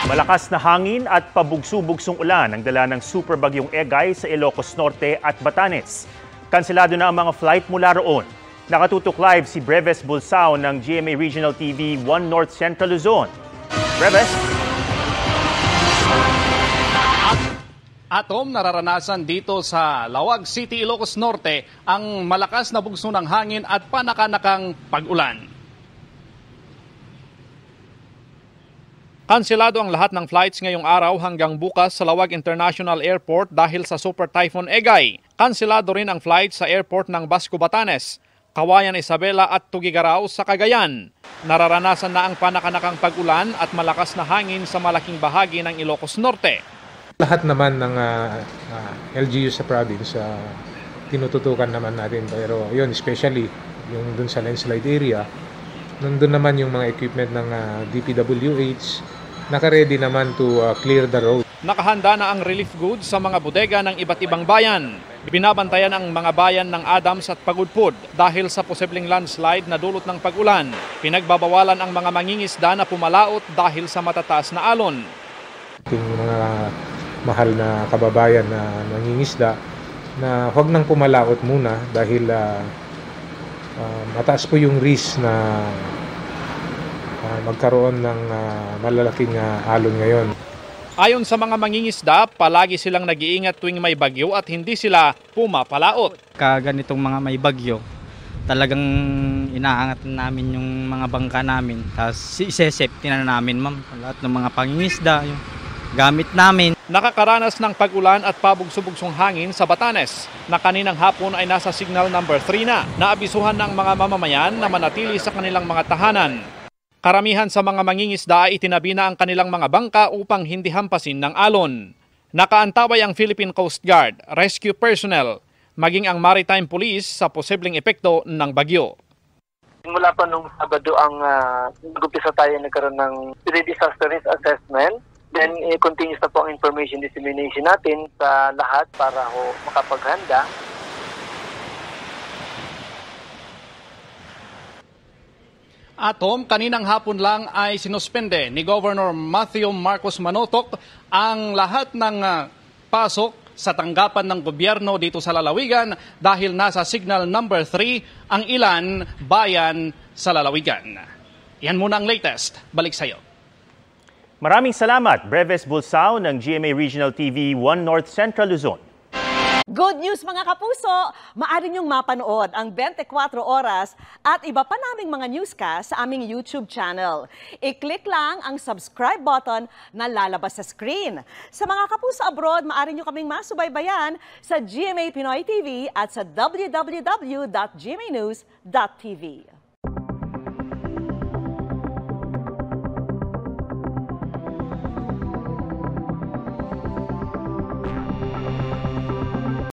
Malakas na hangin at pabugso-bugsong ulan ang dala ng super bagyong Egay sa Ilocos Norte at Batanes. Kanselado na ang mga flight mula roon. Nakatutok live si Breves Bulsao ng GMA Regional TV 1 North Central Luzon. Breves? Atom, nararanasan dito sa Lawag City, Ilocos Norte ang malakas na bugso ng hangin at panakanakang pag-ulan. Kanselado ang lahat ng flights ngayong araw hanggang bukas sa Lawag International Airport dahil sa Super Typhoon Egay. Kanselado rin ang flight sa airport ng Basco, Batanes, Kawayan, Isabela at Tugigaraw sa Cagayan. Nararanasan na ang panakanakang pag-ulan at malakas na hangin sa malaking bahagi ng Ilocos Norte. Lahat naman ng LGU sa province, tinututukan naman natin. Pero yun, especially yung dun sa landslide area, nandun naman yung mga equipment ng DPWH, naka-ready naman to clear the road. Nakahanda na ang relief goods sa mga bodega ng iba't ibang bayan. Binabantayan ang mga bayan ng Adams at Pagudpud dahil sa posibleng landslide na dulot ng pag-ulan. Pinagbabawalan ang mga mangingisda na pumalaot dahil sa matataas na alon. Yung mga mahal na kababayan na nangingisda na huwag nang pumalaot muna dahil mataas po yung risk na magkaroon ng malalaking alon ngayon. Ayon sa mga mangingisda, palagi silang nag-iingat tuwing may bagyo at hindi sila pumapalaot. Kaganitong mga may bagyo, talagang inaangat namin yung mga bangka namin. Tapos ise-safety na namin, ma'am, lahat ng mga pangingisda, yung gamit namin. Nakakaranas ng pag-ulan at pabugso-bugsong hangin sa Batanes na kaninang hapon ay nasa signal number 3 na. Naabisuhan ng mga mamamayan na manatili sa kanilang mga tahanan. Karamihan sa mga mangingisda ay itinabi na ang kanilang mga bangka upang hindi hampasin ng alon. Nakaantabay ang Philippine Coast Guard, rescue personnel, maging ang Maritime Police sa posibleng epekto ng bagyo. Mula pa nung Sabado ang nag-umpisa tayo nagkaroon ng pre-disaster risk assessment. Then continuous na po ang information dissemination natin sa lahat para makapaghanda. Atom, kaninang hapon lang ay sinuspende ni Governor Matthew Marcos Manotoc ang lahat ng pasok sa tanggapan ng gobyerno dito sa Lalawigan dahil nasa signal number 3 ang ilan bayan sa Lalawigan. Yan muna ang latest. Balik sa iyo. Maraming salamat, Breves Bulsao ng GMA Regional TV 1 North Central Luzon. Good news mga kapuso! Maaari niyong mapanood ang 24 oras at iba pa naming mga newscast sa aming YouTube channel. I-click lang ang subscribe button na lalabas sa screen. Sa mga kapuso abroad, maaari niyo kaming masubaybayan sa GMA Pinoy TV at sa www.gmanews.tv.